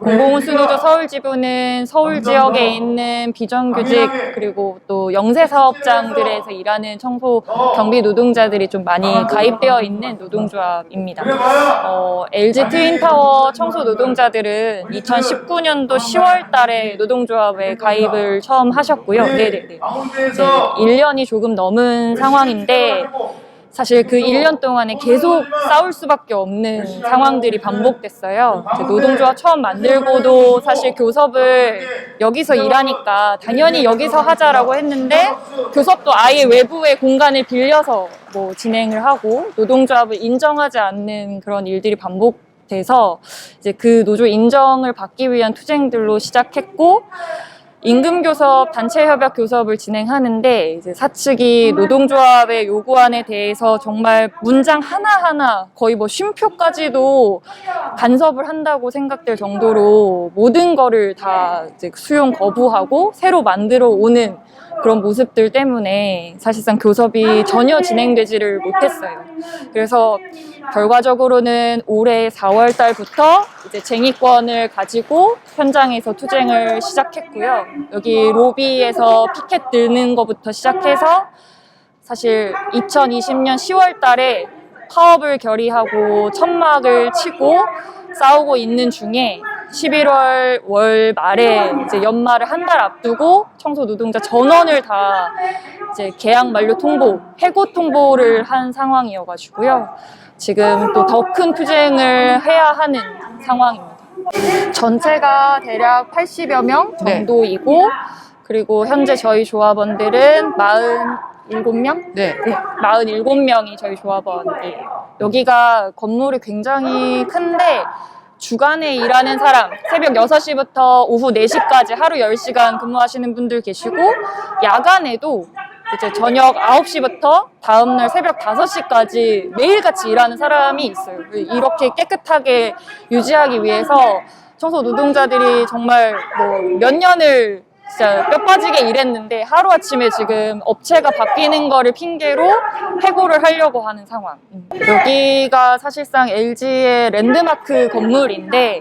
공공운수노조 서울지부는 서울 지역에 있는 비정규직 그리고 또 영세사업장들에서 일하는 청소 경비 노동자들이 좀 많이 가입되어 있는 노동조합입니다. LG 트윈타워 청소 노동자들은 2019년도 10월 달에 노동조합에 가입을 처음 하셨고요. 네네네. 1년이 조금 넘은 상황인데 사실 그 1년 동안에 계속 싸울 수밖에 없는 상황들이 반복됐어요. 노동조합 처음 만들고도 사실 교섭을 여기서 일하니까 당연히 여기서 하자라고 했는데 교섭도 아예 외부의 공간을 빌려서 뭐 진행을 하고 노동조합을 인정하지 않는 그런 일들이 반복돼서 이제 그 노조 인정을 받기 위한 투쟁들로 시작했고 임금교섭, 단체협약 교섭을 진행하는데 이제 사측이 노동조합의 요구안에 대해서 정말 문장 하나하나 거의 뭐 쉼표까지도 간섭을 한다고 생각될 정도로 모든 거를 다 이제 수용 거부하고 새로 만들어 오는 그런 모습들 때문에 사실상 교섭이 전혀 진행되지를 못했어요. 그래서 결과적으로는 올해 4월 달부터 이제 쟁의권을 가지고 현장에서 투쟁을 시작했고요. 여기 로비에서 피켓 드는 것부터 시작해서 사실 2020년 10월 달에 파업을 결의하고 천막을 치고 싸우고 있는 중에 11월 월 말에 이제 연말을 한 달 앞두고 청소 노동자 전원을 다 이제 계약 만료 통보, 해고 통보를 한 상황이어가지고요. 지금 또 더 큰 투쟁을 해야 하는 상황입니다. 전체가 대략 80여 명 정도이고 그리고 현재 저희 조합원들은 47명? 네. 47명이 저희 조합원이에요. 여기가 건물이 굉장히 큰데 주간에 일하는 사람, 새벽 6시부터 오후 4시까지 하루 10시간 근무하시는 분들 계시고 야간에도 이제 저녁 9시부터 다음날 새벽 5시까지 매일같이 일하는 사람이 있어요. 이렇게 깨끗하게 유지하기 위해서 청소 노동자들이 정말 뭐 몇 년을 진짜 뼈 빠지게 일했는데 하루아침에 지금 업체가 바뀌는 거를 핑계로 해고를 하려고 하는 상황. 여기가 사실상 LG의 랜드마크 건물인데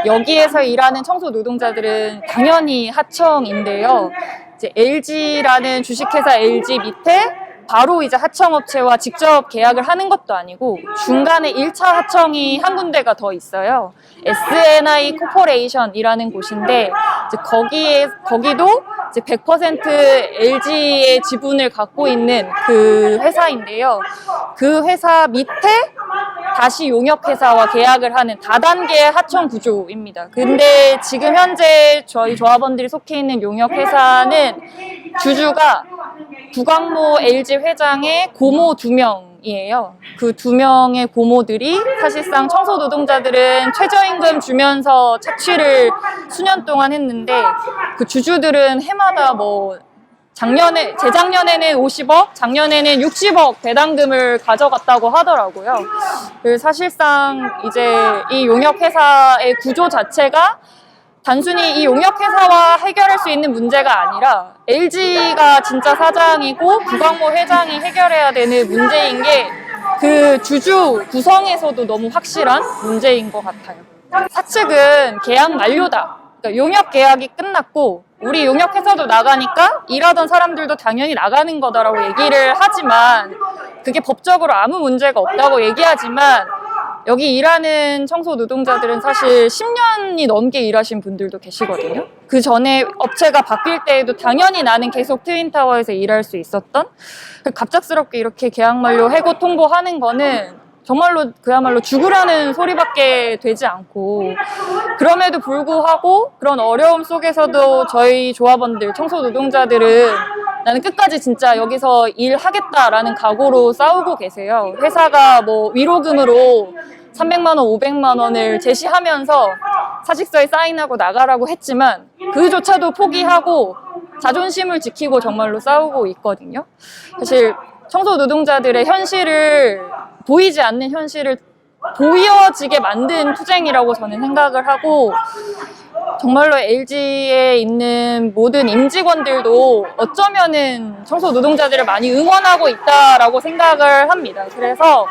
여기에서 일하는 청소 노동자들은 당연히 하청인데요. 이제 LG라는 주식회사 LG 밑에 바로 이제 하청업체와 직접 계약을 하는 것도 아니고 중간에 1차 하청이 한 군데가 더 있어요. SNI 코퍼레이션이라는 곳인데 이제 거기도 이제 100% LG의 지분을 갖고 있는 그 회사인데요. 그 회사 밑에 다시 용역회사와 계약을 하는 다단계 하청 구조입니다. 근데 지금 현재 저희 조합원들이 속해 있는 용역회사는 주주가 구광모 LG 회장의 고모 2명이에요. 그 2명의 고모들이 사실상 청소 노동자들은 최저임금 주면서 착취를 수년 동안 했는데 그 주주들은 해마다 뭐 재작년에는 50억, 작년에는 60억 배당금을 가져갔다고 하더라고요. 그래서 사실상 이제 이 용역회사의 구조 자체가 단순히 이 용역회사와 해결할 수 있는 문제가 아니라 LG가 진짜 사장이고 구광모 회장이 해결해야 되는 문제인 게 그 주주 구성에서도 너무 확실한 문제인 것 같아요. 사측은 계약 만료다. 그러니까 용역 계약이 끝났고 우리 용역회사도 나가니까 일하던 사람들도 당연히 나가는 거다라고 얘기를 하지만 그게 법적으로 아무 문제가 없다고 얘기하지만 여기 일하는 청소 노동자들은 사실 10년이 넘게 일하신 분들도 계시거든요. 그 전에 업체가 바뀔 때에도 당연히 나는 계속 트윈타워에서 일할 수 있었던 갑작스럽게 이렇게 계약 만료 해고 통보하는 거는 정말로 그야말로 죽으라는 소리밖에 되지 않고 그럼에도 불구하고 그런 어려움 속에서도 저희 조합원들, 청소 노동자들은 나는 끝까지 진짜 여기서 일하겠다라는 각오로 싸우고 계세요. 회사가 뭐 위로금으로 300만 원, 500만 원을 제시하면서 사직서에 사인하고 나가라고 했지만 그조차도 포기하고 자존심을 지키고 정말로 싸우고 있거든요. 사실 청소 노동자들의 현실을 보이지 않는 현실을 보여지게 만든 투쟁이라고 저는 생각을 하고 정말로 LG에 있는 모든 임직원들도 어쩌면은 청소 노동자들을 많이 응원하고 있다라고 생각을 합니다. 그래서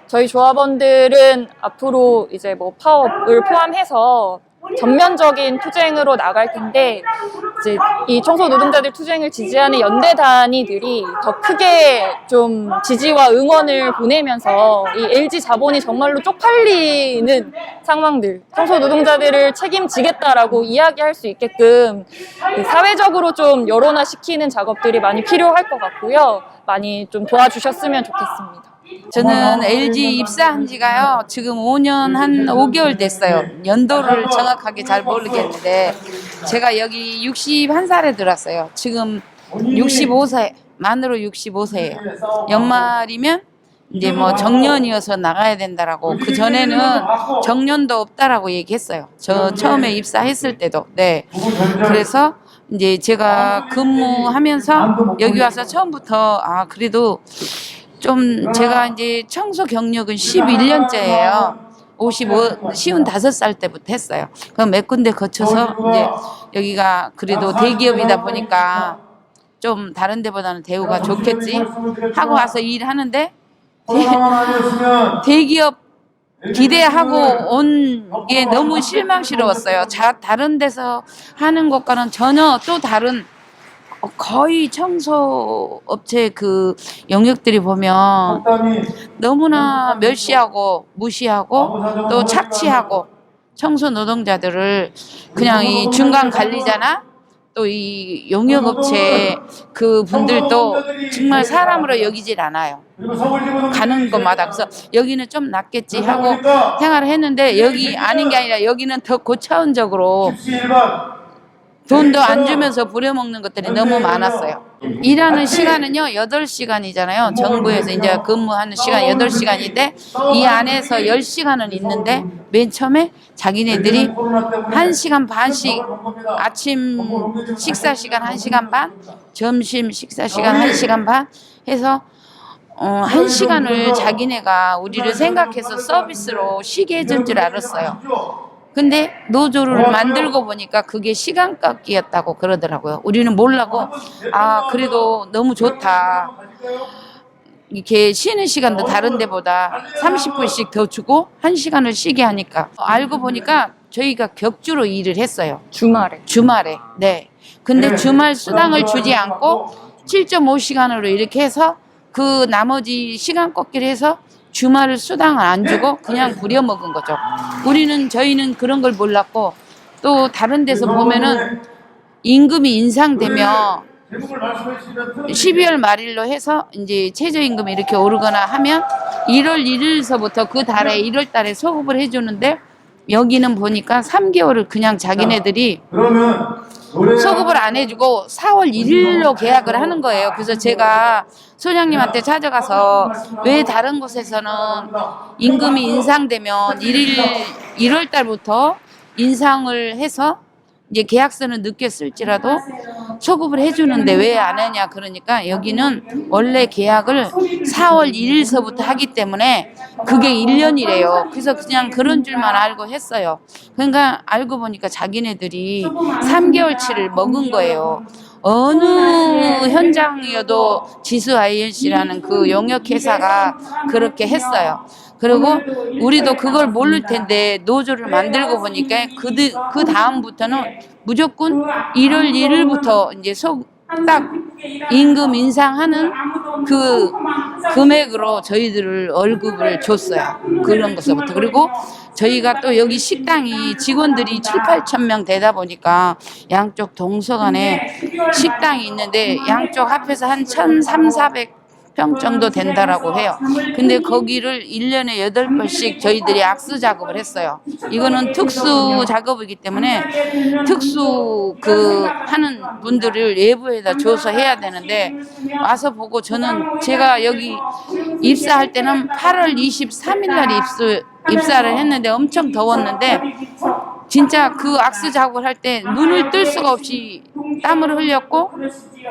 저희 조합원들은 앞으로 이제 뭐 파업을 포함해서 전면적인 투쟁으로 나갈 텐데 이제 이 청소 노동자들 투쟁을 지지하는 연대 단위들이 더 크게 좀 지지와 응원을 보내면서 이 LG 자본이 정말로 쪽팔리는 상황들, 청소 노동자들을 책임지겠다라고 이야기할 수 있게끔 사회적으로 좀 여론화시키는 작업들이 많이 필요할 것 같고요. 많이 좀 도와주셨으면 좋겠습니다. 저는 LG 입사한 지가요, 지금 5년 한 5개월 됐어요. 연도를 정확하게 잘 모르겠는데, 제가 여기 61살에 들어왔어요. 지금 65세, 만으로 65세예요. 연말이면 이제 뭐 정년이어서 나가야 된다라고, 그 전에는 정년도 없다라고 얘기했어요. 저 처음에 입사했을 때도. 네. 그래서 이제 제가 근무하면서 여기 와서 처음부터, 그래도 좀 제가 이제 청소 경력은 11년째예요. 55살 때부터 했어요. 그럼 몇 군데 거쳐서 이제 여기가 그래도 대기업이다 보니까 좀 다른 데보다는 대우가 좋겠지 하고 와서 일하는데, 대기업 기대하고 온 게 너무 실망스러웠어요. 다른 데서 하는 것과는 전혀 또 다른, 거의 청소업체 그 영역들이 보면 너무나 멸시하고 무시하고 또 착취하고, 청소 노동자들을 그냥 이 중간 관리자나 또 이 용역업체 그 분들도 정말 사람으로 여기질 않아요. 가는 것마다. 그래서 여기는 좀 낫겠지 하고 생각을 했는데, 여기 아닌 게 아니라 여기는 더 고차원적으로 돈도 안 주면서 부려먹는 것들이 너무 많았어요. 일하는 시간은요 8시간이잖아요. 정부에서 이제 근무하는 시간 8시간인데 이 안에서 10시간은 있는데, 맨 처음에 자기네들이 1시간 반씩, 아침 식사 시간 1시간 반, 점심 식사 시간 1시간 반 해서 1시간을 자기네가 우리를 생각해서 서비스로 쉬게 해줄 줄 알았어요. 근데 노조를 만들고 보니까 그게 시간 깎기였다고 그러더라고요. 우리는 몰라고, 그래도 너무 좋다. 이렇게 쉬는 시간도 다른 데보다 30분씩 더 주고 1시간을 쉬게 하니까. 알고 보니까 저희가 격주로 일을 했어요. 주말에. 네. 근데 주말 수당을 주지 않고 7.5시간으로 이렇게 해서 그 나머지 시간 꺾기를 해서 주말을 수당을 안 주고 그냥 부려먹은 거죠. 저희는 그런 걸 몰랐고, 또 다른 데서 보면은 임금이 인상되면 12월 말일로 해서 이제 최저임금이 이렇게 오르거나 하면 1월 1일서부터 그 달에 1월 달에 소급을 해주는데, 여기는 보니까 3개월을 그냥 자기네들이 소급을 안 해주고 4월 1일로 계약을 하는 거예요. 그래서 제가 소장님한테 찾아가서, 왜 다른 곳에서는 임금이 인상되면 1월 달부터 인상을 해서 이제 계약서는 늦게 쓸지라도 소급을 해주는데 왜 안 하냐, 그러니까 여기는 원래 계약을 4월 1일서부터 하기 때문에 그게 1년이래요. 그래서 그냥 그런 줄만 알고 했어요. 그러니까 알고 보니까 자기네들이 3개월치를 먹은 거예요. 어느 현장이어도 지수 INC라는 그 용역회사가 그렇게 했어요. 그리고 우리도 그걸 모를 텐데 노조를 만들고 보니까 그 다음부터는 무조건 1월 1일부터 이제 딱 임금 인상하는 그 금액으로 저희들을 월급을 줬어요. 그런 것부터. 그리고 저희가 또 여기 식당이 직원들이 7,8천 명 되다 보니까 양쪽 동서간에 식당이 있는데 양쪽 합해서 한 1,300-1,400 평 정도 된다라고 해요. 근데 거기를 1년에 8번씩 저희들이 악수 작업을 했어요. 이거는 특수 작업이기 때문에 특수 하는 분들을 외부에다 줘서 해야 되는데, 와서 보고 제가 여기 입사할 때는 8월 23일 날 입사를 했는데 엄청 더웠는데, 진짜 그 악수 작업을 할 때 눈을 뜰 수가 없이 땀을 흘렸고,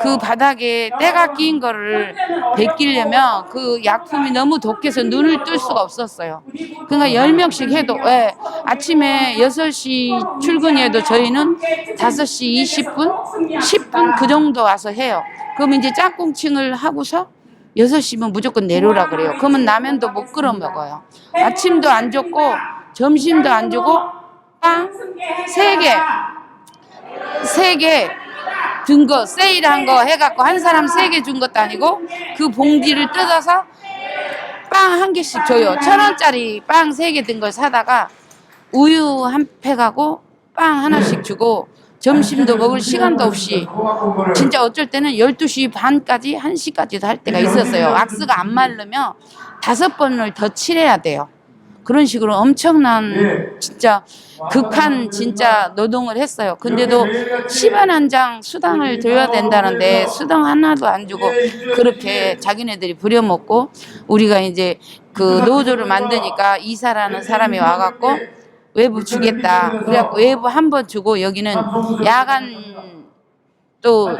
그 바닥에 때가 끼인 거를 벗기려면 그 약품이 너무 독해서 눈을 뜰 수가 없었어요. 그러니까 10명씩 해도, 아침에 6시 출근이어도 저희는 5시 20분, 10분 그 정도 와서 해요. 그러면 이제 짝꿍칭을 하고서 6시면 무조건 내려오라 그래요. 그러면 라면도 못 끓여 먹어요. 아침도 안 줬고 점심도 안 주고 빵 3개, 3개 준 거, 세일한 거 해갖고 한 사람 3개 준 것도 아니고 그 봉지를 뜯어서 빵 1개씩 줘요. 1,000원짜리 빵 3개 든 걸 사다가 우유 한 팩하고 빵 하나씩 주고 점심도 먹을 시간도 없이 진짜 어쩔 때는 12시 반까지 1시까지도 할 때가 있었어요. 왁스가 안 마르면 5번을 더 칠해야 돼요. 그런 식으로 엄청난 진짜 극한 진짜 노동을 했어요. 근데도 10원 한 장 수당을 줘야 된다는데 수당 하나도 안 주고 그렇게 자기네들이 부려먹고 우리가 이제 그 노조를 만드니까 이사라는 사람이 와갖고 외부 주겠다. 그래갖고 외부 한 번 주고 여기는 야간 또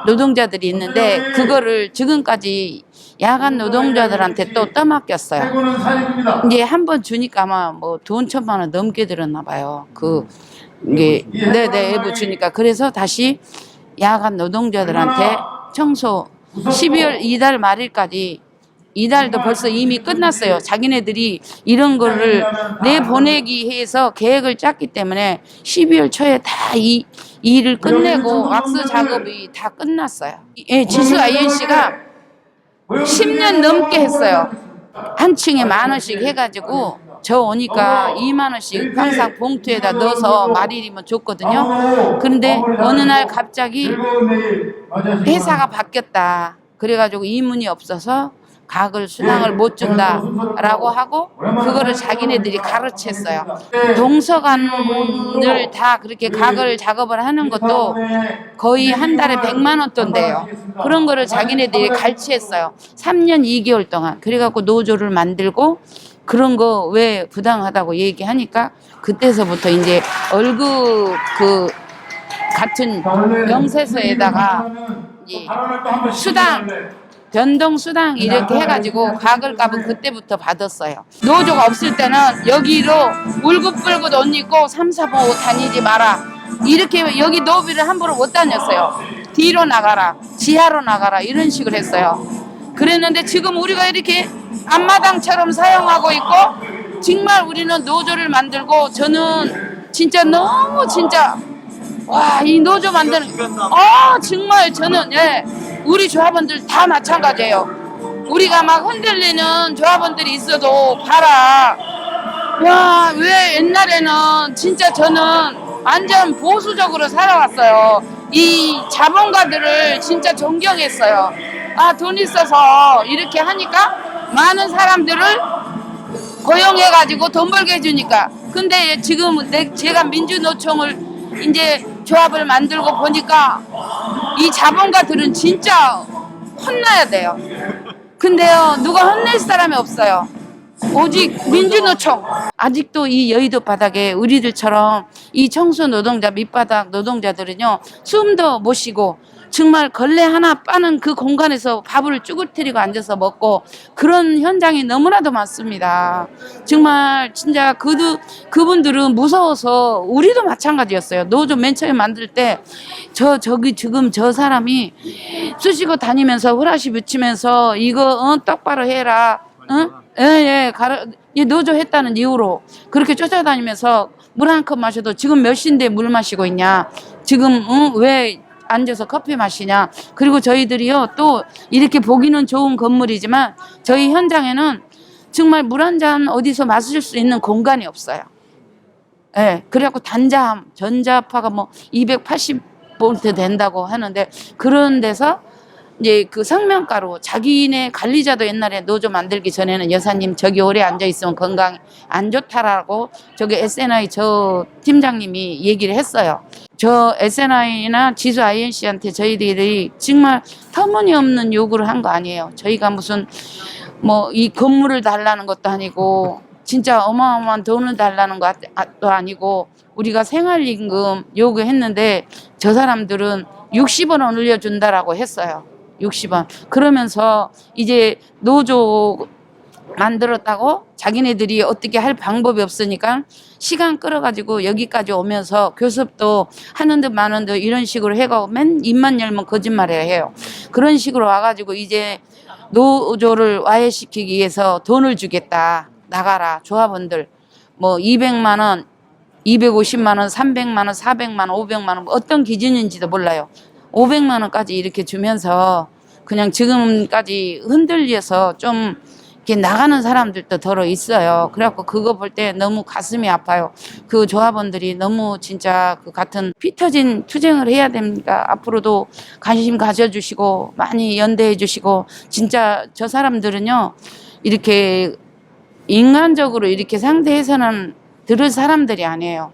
노동자들이 있는데 그거를 지금까지 야간 노동자들한테 또 떠맡겼어요. 이제 한 번 주니까 아마 뭐 돈 1,000만 원 넘게 들었나 봐요. 이게 네네 외부 주니까 그래서 다시 야간 노동자들한테 청소 12월 이달 말일까지 이달도 벌써 이미 끝났어요. 자기네들이 이런 거를 내보내기 해서 계획을 짰기 때문에 12월 초에 다 이 일을 끝내고 왁스 작업이 다 끝났어요. 예, 지수 INC가 10년 넘게 했어요. 한 층에 10,000원씩 해가지고 저 오니까 20,000원씩 항상 봉투에다 넣어서 말일이면 줬거든요. 그런데 어느 날 갑자기 회사가 바뀌었다. 그래가지고 이문이 없어서 각을 수당을 못 준다라고 하고 그거를 자기네들이 가르쳤어요. 동서관을 다 그렇게 각을 작업을 하는 것도 거의 한 달에 100만 원 돈대요. 그런 거를 자기네들이 가르쳤어요. 3년 2개월 동안. 그래갖고 노조를 만들고 그런 거 왜 부당하다고 얘기하니까 그때서부터 이제 월급 그 같은 영세서에다가 이제 수당 변동수당 이렇게 해가지고 가글값은 그때부터 받았어요. 노조가 없을 때는 여기로 울긋불긋 옷 입고 3, 4번 옷 다니지 마라. 이렇게 여기 노비를 함부로 못 다녔어요. 뒤로 나가라, 지하로 나가라 이런 식으로 했어요. 그랬는데 지금 우리가 이렇게 앞마당처럼 사용하고 있고 정말 우리는 노조를 만들고 저는 진짜 너무 진짜 와, 이 노조 만드는 정말 저는 예, 우리 조합원들 다 마찬가지예요. 우리가 막 흔들리는 조합원들이 있어도 봐라. 와, 왜 옛날에는 진짜 저는 완전 보수적으로 살아왔어요. 이 자본가들을 진짜 존경했어요. 아, 돈 있어서 이렇게 하니까 많은 사람들을 고용해가지고 돈 벌게 해주니까. 근데 지금 제가 민주노총을 이제 조합을 만들고 보니까 이 자본가들은 진짜 혼나야 돼요. 근데요, 누가 혼낼 사람이 없어요. 오직 민주노총. 아직도 이 여의도 바닥에 우리들처럼 이 청소 노동자, 밑바닥 노동자들은요, 숨도 못 쉬고 정말 걸레 하나 빠는 그 공간에서 밥을 쭈그리고 앉아서 먹고 그런 현장이 너무나도 많습니다. 정말 진짜 그분들은 무서워서 우리도 마찬가지였어요. 노조 맨 처음에 만들 때 저기 지금 저 사람이 쑤시고 다니면서 후라시 붙이면서 이거 똑바로 해라. 예, 노조 했다는 이유로 그렇게 쫓아다니면서 물 한 컵 마셔도 지금 몇 시인데 물 마시고 있냐. 지금 왜 앉아서 커피 마시냐. 그리고 저희들이요 또 이렇게 보기는 좋은 건물이지만 저희 현장에는 정말 물 한 잔 어디서 마실 수 있는 공간이 없어요. 예, 그래갖고 단자함, 전자파가 뭐 280V 된다고 하는데 그런 데서 이제 그 성명가로 자기네 관리자도 옛날에 노조 만들기 전에는 여사님 저기 오래 앉아 있으면 건강 안 좋다라고 저기 SNI 저 팀장님이 얘기를 했어요. 저 SNI나 지수 INC한테 저희들이 정말 터무니없는 요구를 한 거 아니에요. 저희가 무슨 뭐 이 건물을 달라는 것도 아니고 진짜 어마어마한 돈을 달라는 것도 아니고 우리가 생활임금 요구했는데 저 사람들은 60원 올려준다라고 했어요. 60원. 그러면서 이제 노조 만들었다고 자기네들이 어떻게 할 방법이 없으니까 시간 끌어가지고 여기까지 오면서 교섭도 하는 듯 마는 듯 이런 식으로 해가고 맨 입만 열면 거짓말을 해요. 그런 식으로 와가지고 이제 노조를 와해시키기 위해서 돈을 주겠다. 나가라. 조합원들 뭐 200만 원 250만 원, 300만 원, 400만 원, 500만 원 어떤 기준인지도 몰라요. 500만 원까지 이렇게 주면서 그냥 지금까지 흔들려서 좀 이렇게 나가는 사람들도 더러 있어요. 그래갖고 그거 볼 때 너무 가슴이 아파요. 그 조합원들이 너무 진짜 그 같은 피 터진 투쟁을 해야 됩니다. 앞으로도 관심 가져주시고 많이 연대해 주시고 진짜 저 사람들은요 이렇게 인간적으로 이렇게 상대해서는 들을 사람들이 아니에요.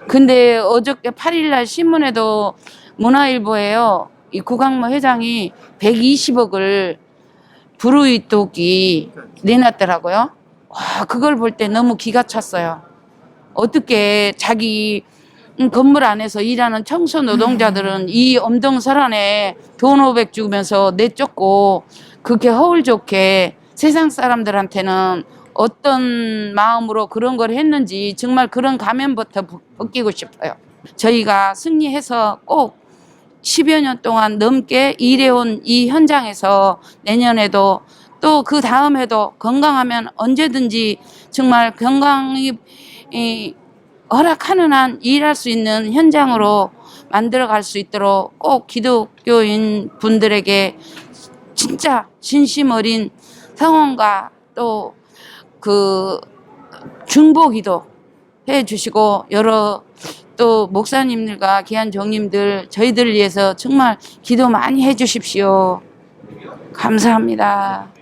근데 어저께 8일날 신문에도 문화일보에요. 이 구강모 회장이 120억을 불우이웃독이 내놨더라고요. 와, 그걸 볼 때 너무 기가 찼어요. 어떻게 자기 건물 안에서 일하는 청소 노동자들은 이 엄동설안에 돈 500 주면서 내쫓고 그렇게 허울 좋게 세상 사람들한테는 어떤 마음으로 그런 걸 했는지 정말 그런 가면부터 벗기고 싶어요. 저희가 승리해서 꼭 10여 년 동안 넘게 일해온 이 현장에서 내년에도 또 그 다음 해도 건강하면 언제든지 정말 건강이 허락하는 한 일할 수 있는 현장으로 만들어갈 수 있도록 꼭 기독교인 분들에게 진짜 진심 어린 성원과 또 그 중보기도 해주시고 여러 또 목사님들과 귀한 종님들 저희들을 위해서 정말 기도 많이 해주십시오. 감사합니다.